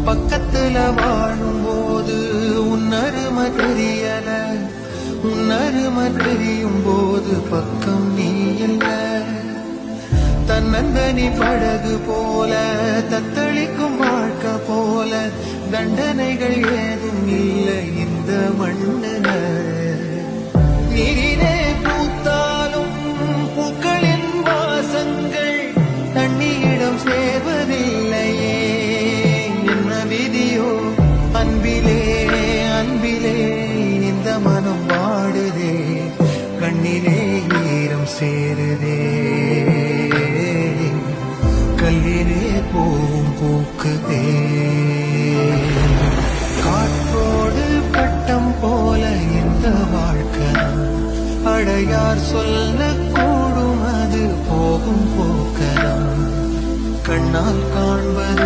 பக்கத்துல வாழும்போது உன்னருமை தெரியல, உன்னருமை தெரியும் போது பக்கம் நீ இல்ல. தன்னந்தனி படகு போல தத்தளிக்கும் வாழ்க்கை போல தண்டனைகள் ஏதும் இல்லை இந்த மண்ணுல. நீரே பூத்தாலும் பூக்களின் வாசங்கள் தண்ணியிடம் சேர்வதில்லையே. என்ன விதியோ அன்பிலே அன்பிலே இந்த மனம் வாடுதே, கண்ணிலே ஈரம் சேரு